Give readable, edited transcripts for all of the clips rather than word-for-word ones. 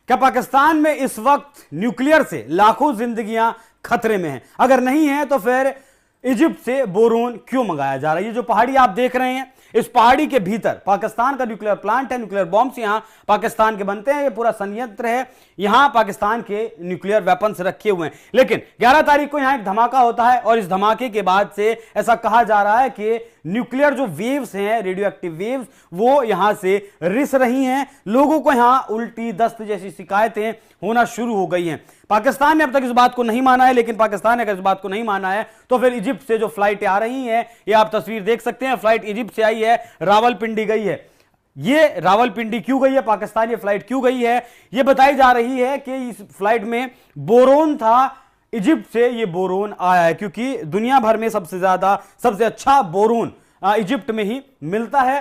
क्या पाकिस्तान में इस वक्त न्यूक्लियर से लाखों जिंदगियां खतरे में हैं? अगर नहीं है तो फिर इजिप्ट से बोरोन क्यों मंगाया जा रहा है? ये जो पहाड़ी आप देख रहे हैं, इस पहाड़ी के भीतर पाकिस्तान का न्यूक्लियर प्लांट है। न्यूक्लियर बॉम्ब्स यहां पाकिस्तान के बनते हैं। ये पूरा संयंत्र है, यहां पाकिस्तान के न्यूक्लियर वेपन्स रखे हुए हैं। लेकिन 11 तारीख को यहां एक धमाका होता है और इस धमाके के बाद से ऐसा कहा जा रहा है कि न्यूक्लियर जो वेव्स हैं, रेडियो एक्टिव वेव्स, वो यहां से रिस रही हैं। लोगों को यहां उल्टी, दस्त जैसी शिकायतें होना शुरू हो गई हैं। पाकिस्तान ने अब तक इस बात को नहीं माना है, लेकिन पाकिस्तान ने अगर इस बात को नहीं माना है तो फिर इजिप्ट से जो फ्लाइट आ रही हैं, ये आप तस्वीर देख सकते हैं, फ्लाइट इजिप्ट से आई है, रावलपिंडी गई है। ये रावलपिंडी क्यों गई है पाकिस्तान, ये फ्लाइट क्यों गई है? ये बताई जा रही है कि इस फ्लाइट में बोरोन था, इजिप्ट से ये बोरोन आया है, क्योंकि दुनिया भर में सबसे अच्छा बोरोन इजिप्ट में ही मिलता है।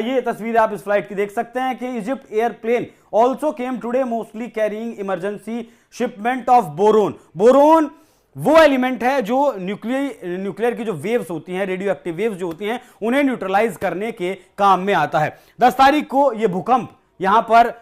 ये तस्वीर आप इस फ्लाइट की देख सकते हैं कि Egypt airplane also came today mostly carrying emergency shipment of boron. Boron वो एलिमेंट है जो न्यूक्लियर की जो वेव्स होती हैं, रेडियो एक्टिव वेव्स जो होती हैं, उन्हें न्यूट्रलाइज करने के काम में आता है। 10 तारीख को यह भूकंप यहां पर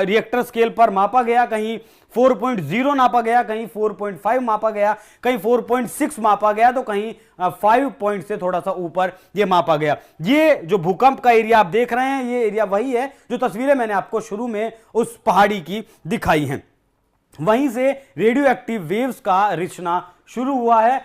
रिएक्टर स्केल पर मापा गया। कहीं 4.0 नापा गया, कहीं 4.5 मापा गया, कहीं 4.6 मापा गया, तो कहीं 5 पॉइंट से थोड़ा सा ऊपर यह मापा गया। ये जो भूकंप का एरिया आप देख रहे हैं, ये एरिया वही है जो तस्वीरें मैंने आपको शुरू में उस पहाड़ी की दिखाई हैं। वहीं से रेडियो एक्टिव वेव्स का रिचना शुरू हुआ है।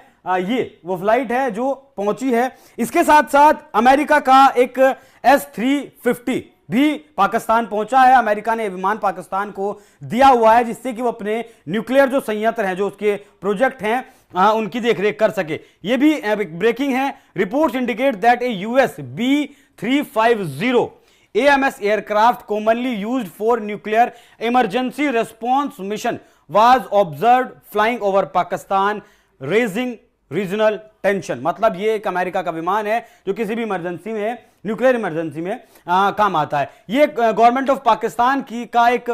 ये वो फ्लाइट है जो पहुंची है। इसके साथ साथ अमेरिका का एक S-350 भी पाकिस्तान पहुंचा है। अमेरिका ने विमान पाकिस्तान को दिया हुआ है, जिससे कि वो अपने न्यूक्लियर जो संयंत्र हैं, जो उसके प्रोजेक्ट हैं, उनकी देखरेख कर सके। ये भी ब्रेकिंग है। Reports indicate that A US B-350 AMS aircraft commonly used for nuclear emergency response mission was observed flying over Pakistan, raising regional tension. मतलब ये एक अमेरिका का विमान है जो किसी भी इमरजेंसी में, न्यूक्लियर इमरजेंसी में काम आता है। ये गवर्नमेंट ऑफ पाकिस्तान की का एक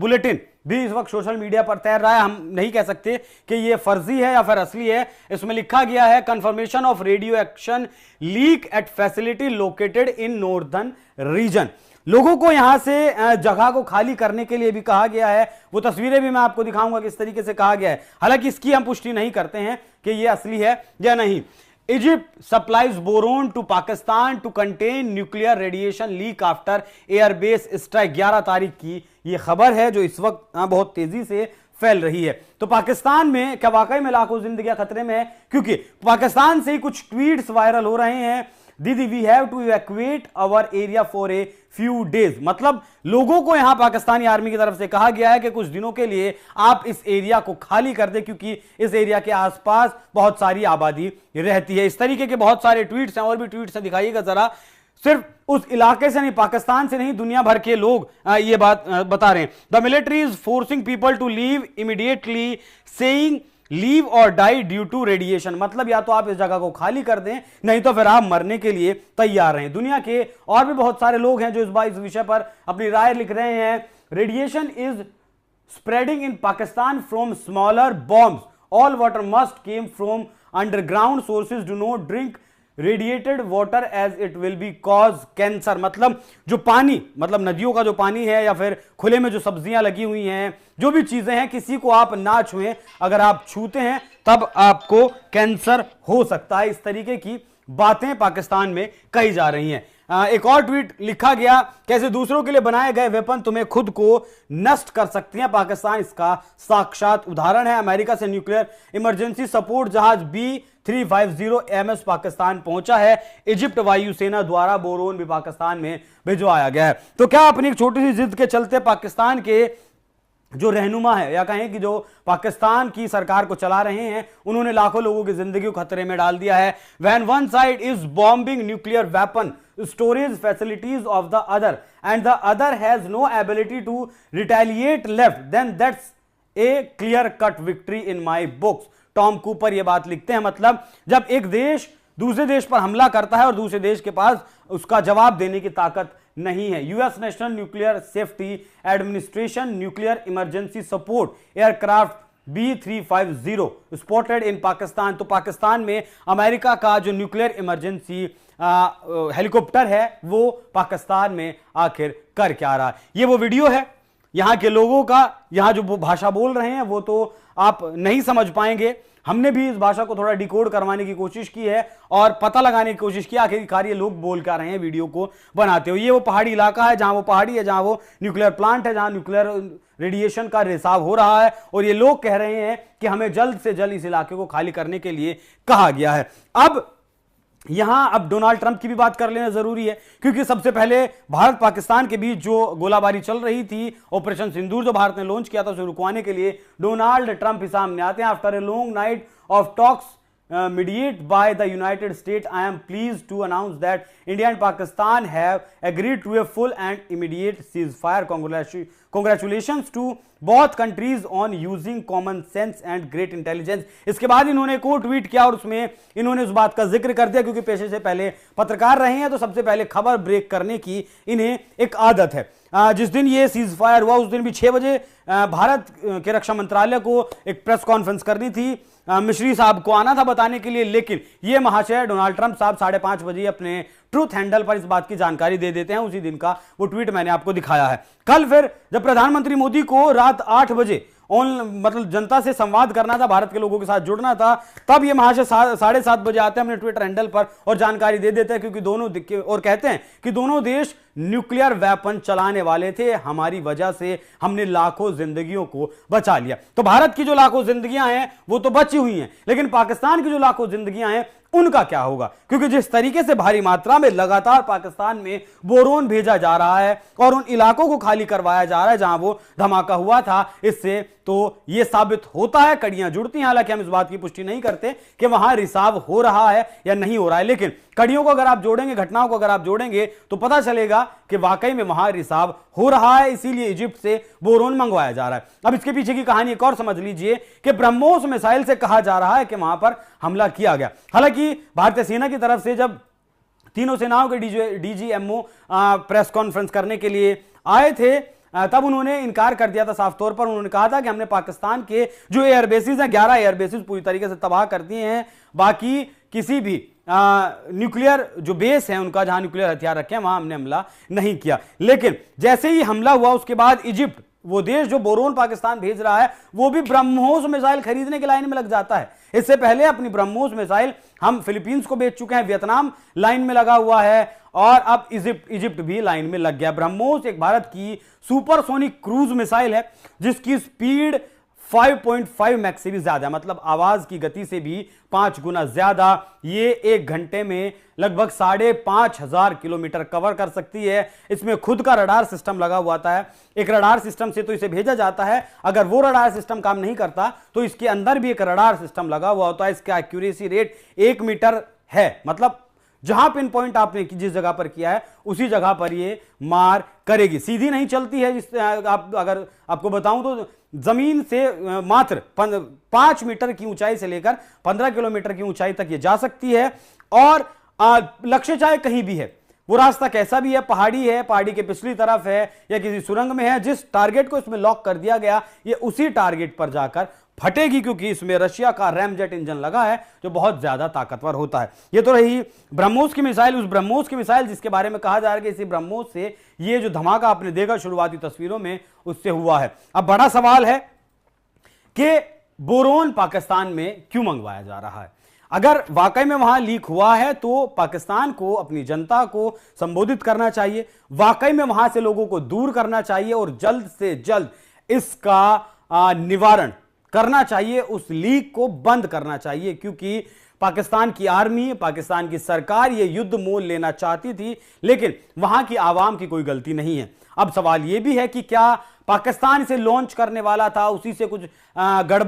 बुलेटिन भी इस वक्त सोशल मीडिया पर तैर रहा है। हम नहीं कह सकते कि ये फर्जी है या फिर असली है। इसमें लिखा गया है, confirmation of radio action leak at facility located in northern region. लोगों को यहां से जगह को खाली करने के लिए भी कहा गया है। वो तस्वीरें भी मैं आपको दिखाऊंगा किस तरीके से कहा गया है। हालांकि इसकी हम पुष्टि नहीं करते हैं कि ये असली है या नहीं। Egypt supplies boron to Pakistan to contain nuclear radiation leak after airbase strike. 11 तारीख की ये खबर है जो इस वक्त बहुत तेजी से फैल रही है। तो पाकिस्तान में क्या वाकई में लाखों जिंदगियां खतरे में है? क्योंकि पाकिस्तान से ही कुछ ट्वीट्स वायरल हो रहे हैं। दीदी we have to evacuate our area for a few days. मतलब लोगों को यहां पाकिस्तानी आर्मी की तरफ से कहा गया है कि कुछ दिनों के लिए आप इस एरिया को खाली कर दें, क्योंकि इस एरिया के आसपास बहुत सारी आबादी रहती है। इस तरीके के बहुत सारे ट्वीट्स हैं, और भी ट्वीट्स हैं, दिखाइएगा जरा। सिर्फ उस इलाके से नहीं, पाकिस्तान से नहीं, दुनिया भर के लोग ये बात बता रहे हैं। The military is forcing people to leave immediately, saying leave or die due to radiation. मतलब या तो आप इस जगह को खाली कर दें, नहीं तो फिर आप मरने के लिए तैयार हैं। दुनिया के और भी बहुत सारे लोग हैं जो इस विषय पर अपनी राय लिख रहे हैं। Radiation is spreading in Pakistan from smaller bombs, all water must came from underground sources, do not drink radiated water as it will be cause cancer. मतलब जो पानी, मतलब नदियों का जो पानी है या फिर खुले में जो सब्जियां लगी हुई हैं, जो भी चीजें हैं, किसी को आप ना छुएं। अगर आप छूते हैं तब आपको कैंसर हो सकता है। इस तरीके की बातें पाकिस्तान में कही जा रही हैं। एक और ट्वीट लिखा गया, कैसे दूसरों के लिए बनाए गए वेपन तुम्हें खुद को नष्ट कर सकती हैं। पाकिस्तान इसका साक्षात उदाहरण है। अमेरिका से न्यूक्लियर इमरजेंसी सपोर्ट जहाज B-350 AMS पाकिस्तान पहुंचा है। इजिप्ट वायुसेना द्वारा बोरोन भी पाकिस्तान में भिजवाया गया है। तो क्या अपनी एक छोटी सी जिद के चलते पाकिस्तान के जो रहनुमा है, या कहें कि जो पाकिस्तान की सरकार को चला रहे हैं, उन्होंने लाखों लोगों की जिंदगी को खतरे में डाल दिया है। When one side is bombing nuclear weapon storage facilities of the other and the other has no ability to retaliate left, then that's a clear cut victory in my books। Tom Cooper ये बात लिखते हैं। मतलब जब एक देश दूसरे देश पर हमला करता है और दूसरे देश के पास उसका जवाब देने की ताकत नहीं है। US national nuclear safety administration nuclear emergency support aircraft B-350 spotted in Pakistan. तो पाकिस्तान में अमेरिका का जो न्यूक्लियर इमरजेंसी हेलीकॉप्टर है वो पाकिस्तान में आखिर कर क्या रहा है। ये वो वीडियो है यहां के लोगों का, यहां जो भाषा बोल रहे हैं वो तो आप नहीं समझ पाएंगे। हमने भी इस भाषा को थोड़ा डिकोड करवाने की कोशिश की है और पता लगाने की कोशिश की आखिरकार ये लोग बोल क्या रहे हैं वीडियो को बनाते हुए। ये वो पहाड़ी इलाका है जहां वो पहाड़ी है, जहां वो न्यूक्लियर प्लांट है, जहां न्यूक्लियर रेडिएशन का रिसाव हो रहा है और ये लोग कह रहे हैं कि हमें जल्द से जल्द इस इलाके को खाली करने के लिए कहा गया है। अब डोनाल्ड ट्रंप की भी बात कर लेना जरूरी है, क्योंकि सबसे पहले भारत पाकिस्तान के बीच जो गोलाबारी चल रही थी, ऑपरेशन सिंदूर जो भारत ने लॉन्च किया था, उसे रुकवाने के लिए डोनाल्ड ट्रंप ही सामने आते हैं। After a long night of talks mediated by the United States, I am pleased to announce that India and Pakistan have agreed to a full and immediate ceasefire. Congratulations to both countries on using common sense and great intelligence. इसके बाद इन्होंने एक और tweet किया और उसमें इन्होंने उस बात का जिक्र कर दिया, क्योंकि पेशे से पहले पत्रकार रहे हैं तो सबसे पहले खबर ब्रेक करने की इन्हें एक आदत है। जिस दिन ये सीज फायर हुआ उस दिन भी 6 बजे भारत के रक्षा मंत्रालय को एक प्रेस कॉन्फ्रेंस करनी थी, मिश्री साहब को आना था बताने के लिए, लेकिन ये महाशय डोनाल्ड ट्रंप साहब 5:30 बजे अपने ट्रूथ हैंडल पर इस बात की जानकारी दे देते हैं। उसी दिन का वो ट्वीट मैंने आपको दिखाया है। कल फिर जब प्रधानमंत्री मोदी को रात 8 बजे मतलब जनता से संवाद करना था, भारत के लोगों के साथ जुड़ना था, तब ये महाशय 7:30 बजे आते हैं अपने ट्विटर हैंडल पर और जानकारी दे देते हैं, क्योंकि दोनों और कहते हैं कि दोनों देश न्यूक्लियर वेपन चलाने वाले थे, हमारी वजह से हमने लाखों जिंदगियों को बचा लिया। तो भारत की जो लाखों जिंदगियां हैं वो तो बची हुई हैं, लेकिन पाकिस्तान की जो लाखों जिंदगियां हैं उनका क्या होगा? क्योंकि जिस तरीके से भारी मात्रा में लगातार पाकिस्तान में बोरोन भेजा जा रहा है और उन इलाकों को खाली करवाया जा रहा है जहां वो धमाका हुआ था, इससे तो यह साबित होता है, कड़ियां जुड़ती हैं। हालांकि हम इस बात की पुष्टि नहीं करते कि वहां रिसाव हो रहा है या नहीं हो रहा है, लेकिन कड़ियों को अगर आप जोड़ेंगे, घटनाओं को अगर आप जोड़ेंगे तो पता चलेगा कि वाकई में वहां रिसाव हो रहा है। इसीलिए इजिप्ट से बोरोन मंगवाया जा रहा है। अब इसके पीछे की कहानी एक और समझ लीजिए कि ब्रह्मोस मिसाइल से कहा जा रहा है कि वहां पर हमला किया गया। हालांकि भारतीय सेना की तरफ से जब तीनों सेनाओं के डीजीएमओ प्रेस कॉन्फ्रेंस करने के लिए आए थे, तब उन्होंने इनकार कर दिया था साफ तौर पर। उन्होंने कहा था कि हमने पाकिस्तान के जो एयरबेसिस हैं, 11 एयरबेसिस पूरी तरीके से तबाह कर दिए हैं, बाकी किसी भी न्यूक्लियर जो बेस है उनका जहां न्यूक्लियर हथियार रखे हैं वहां हमने हमला नहीं किया। लेकिन जैसे ही हमला हुआ उसके बाद इजिप्ट, वो देश जो बोरोन पाकिस्तान भेज रहा है, वो भी ब्रह्मोस मिसाइल खरीदने की लाइन में लग जाता है। इससे पहले अपनी ब्रह्मोस मिसाइल हम फिलीपींस को बेच चुके हैं, वियतनाम लाइन में लगा हुआ है और अब इजिप्ट भी लाइन में लग गया। ब्रह्मोस एक भारत की सुपरसोनिक क्रूज मिसाइल है जिसकी स्पीड 5.5 मैक से भी ज्यादा है, मतलब आवाज की गति से भी 5 गुना ज्यादा। ये 1 घंटे में लगभग 5,500 किलोमीटर कवर कर सकती है। इसमें खुद का रडार सिस्टम लगा हुआ है। एक रडार सिस्टम से तो इसे भेजा जाता है, अगर वो रडार सिस्टम काम नहीं करता तो इसके अंदर भी एक रडार सिस्टम लगा हुआ होता है। इसका एक्यूरेसी रेट 1 मीटर है, मतलब जहां पिन पॉइंट आपने जिस जगह पर किया है उसी जगह पर ये मार करेगी। सीधी नहीं चलती है, जिससे अगर आपको बताऊं तो जमीन से मात्र 5 मीटर की ऊंचाई से लेकर 15 किलोमीटर की ऊंचाई तक ये जा सकती है और लक्ष्य चाहे कहीं भी है, वो रास्ता कैसा भी है, पहाड़ी है, पहाड़ी के पिछली तरफ है या किसी सुरंग में है, जिस टारगेट को इसमें लॉक कर दिया गया ये उसी टारगेट पर जाकर फटेगी, क्योंकि इसमें रशिया का रैमजेट इंजन लगा है जो बहुत ज्यादा ताकतवर होता है। ये तो रही ब्रह्मोस की मिसाइल। उस ब्रह्मोस की मिसाइल जिसके बारे में कहा जा रहा है कि इसी ब्रह्मोस से ये जो धमाका आपने देखा शुरुआती तस्वीरों में उससे हुआ है। अब बड़ा सवाल है कि बोरोन पाकिस्तान में क्यों मंगवाया जा रहा है? अगर वाकई में वहां लीक हुआ है तो पाकिस्तान को अपनी जनता को संबोधित करना चाहिए, वाकई में वहां से लोगों को दूर करना चाहिए और जल्द से जल्द इसका निवारण करना चाहिए, उस लीक को बंद करना चाहिए, क्योंकि पाकिस्तान की आर्मी, पाकिस्तान की सरकार ये युद्ध मोल लेना चाहती थी, लेकिन वहां की आवाम की कोई गलती नहीं है। अब सवाल यह भी है कि क्या पाकिस्तान इसे लॉन्च करने वाला था, उसी से कुछ गड़बड़